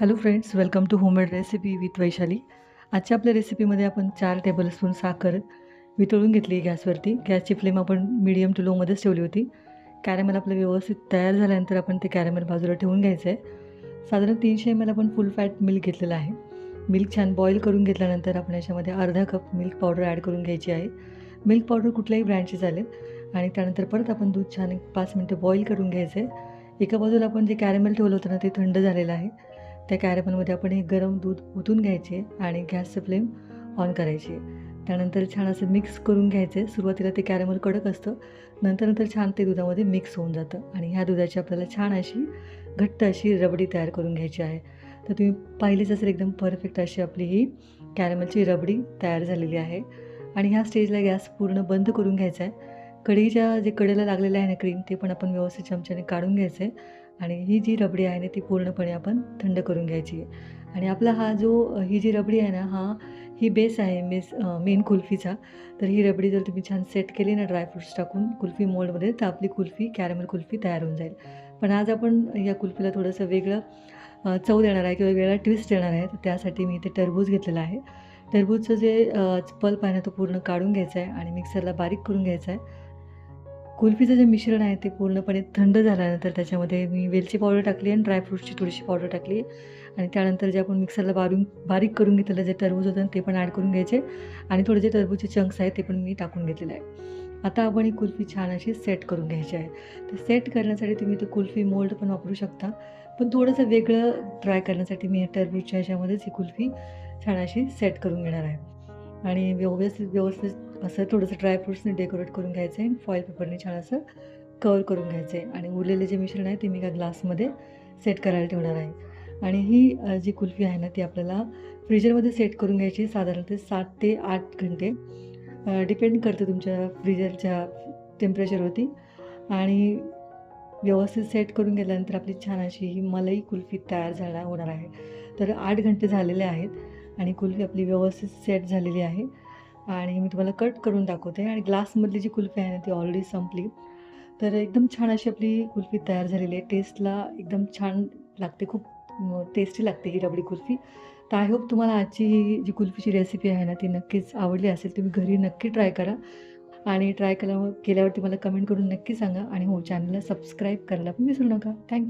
Hello friends, welcome to homemade recipe with Vaishali. आजच्या आपल्या रेसिपीमध्ये आपण 4 टेबलस्पून साखर वितळून घेतली गॅसवरती. गॅसची फ्लेम आपण मीडियम टू लोमध्येच ठेवली होती. कॅरमेल आपलं व्यवस्थित तयार झाल्यानंतर आपण ते कॅरमेल बाजूला ठेवून घ्यायचं आहे. साधारण 300 ml आपण फुल फॅट मिल्क घेतलेलं आहे. मिल्क छान बॉईल करून घेतल्यानंतर आपण याच्यामध्ये अर्धा कप मिल्क पावडर ॲड करून घ्यायची आहे. मिल्क पावडर कुठल्याही ब्रँडची चालेल. आणि त्यानंतर परत आपण दूध छान 5 मिनटं बॉईल करून घ्यायचं आहे. एका बाजूला आपण जे कॅरमेल ठेवलं होतं ना, ते थंड झालेलं आहे. त्या कॅरमेलमध्ये आपण हे गरम दूध ओतून घ्यायचे आणि गॅसचं फ्लेम ऑन करायची. त्यानंतर छान असं मिक्स करून घ्यायचे. सुरुवातीला ते कॅरमेल कडक असतं, नंतर छान ते दुधामध्ये मिक्स होऊन जातं आणि ह्या दुधाची आपल्याला छान अशी घट्ट अशी रबडी तयार करून घ्यायची आहे. तर तुम्ही पाहिलीच असेल एकदम परफेक्ट अशी आपली ही कॅरमेलची रबडी तयार झालेली आहे. आणि ह्या स्टेजला गॅस पूर्ण बंद करून घ्यायचा आहे. कढईच्या जे कडेला लागलेलं आहे ना क्रीम, ते पण आपण व्यवस्थित चमच्याने काढून घ्यायचं आहे. आणि ही जी रबडी आहे ना, ती पूर्णपणे आपण थंड करून घ्यायची आहे. आणि आपला हा जो ही जी रबडी आहे ना, ही बेस आहे मेन कुल्फीचा. तर ही रबडी जर तुम्ही छान सेट केली ना ड्रायफ्रुट्स टाकून कुल्फी मोल्डमध्ये, तर आपली कुल्फी कॅरमेल कुल्फी तयार होऊन जाईल. पण आज आपण या कुल्फीला थोडंसं वेगळं चव देणार आहे किंवा वेगळा ट्विस्ट देणार आहे. तर त्यासाठी मी इथे टरबूज घेतलेलं आहे. टरबूजचं जे पल्प आहे ना, तो पूर्ण काढून घ्यायचा आहे आणि मिक्सरला बारीक करून घ्यायचा आहे. कुल्फीचं जे मिश्रण आहे ते पूर्णपणे थंड झाल्यानंतर त्याच्यामध्ये मी वेलची पावडर टाकली आणि ड्रायफ्रूट्सची थोडीशी पावडर टाकली. आणि त्यानंतर जे आपण मिक्सरला बारीक करून घेतलेलं जे टरबूज होतं ते पण ॲड करून घ्यायचे. आणि थोडे जे टरबूजचे चंक्स आहेत ते पण मी टाकून घेतलेलं आहे. आता आपण ही कुल्फी छान अशी सेट करून घ्यायची आहे. तर सेट करण्यासाठी तुम्ही ते कुल्फी मोल्ड पण वापरू शकता, पण थोडंसं वेगळं ट्राय करण्यासाठी मी टरबूजच्या ह्याच्यामध्येच ही कुल्फी छान अशी सेट करून घेणार आहे. आणि व्यवस्थित असं थोडंसं ड्रायफ्रुट्सने डेकोरेट करून घ्यायचं आहे आणि फॉईल पेपरने छान असं कव्हर करून घ्यायचं आहे. आणि उरलेले जे मिश्रण आहे ते मी एका ग्लासमध्ये सेट करायला ठेवणार आहे. आणि ही जी कुल्फी आहे ना, ती आपल्याला फ्रीजरमध्ये सेट करून घ्यायची साधारणतः 7 ते 8 घंटे. डिपेंड करतं तुमच्या फ्रीजरच्या टेम्परेचरवरती. आणि व्यवस्थित सेट करून घेतल्यानंतर आपली छान अशी ही मलाई कुल्फी तयार होणार आहे. तर 8 घंटे झालेले आहेत आणि कुल्फी आपली व्यवस्थित सेट झालेली आहे. आणि मी तुम्हाला कट करून दाखवते. आणि ग्लासमधली जी कुल्फी आहे ना, ती ऑलरेडी संपली. तर एकदम छान अशी आपली कुल्फी तयार झालेली आहे. टेस्टला एकदम छान लागते, खूप टेस्टी लागते ही रबडी कुल्फी. तर आय होप तुम्हाला आजची ही जी कुल्फीची रेसिपी आहे ना, ती नक्कीच आवडली असेल. तुम्ही घरी नक्की ट्राय करा आणि ट्राय केल्यावरती मला कमेंट करून नक्की सांगा. आणि हो, चॅनलला सबस्क्राईब करायला पण विसरू नका. थँक्यू.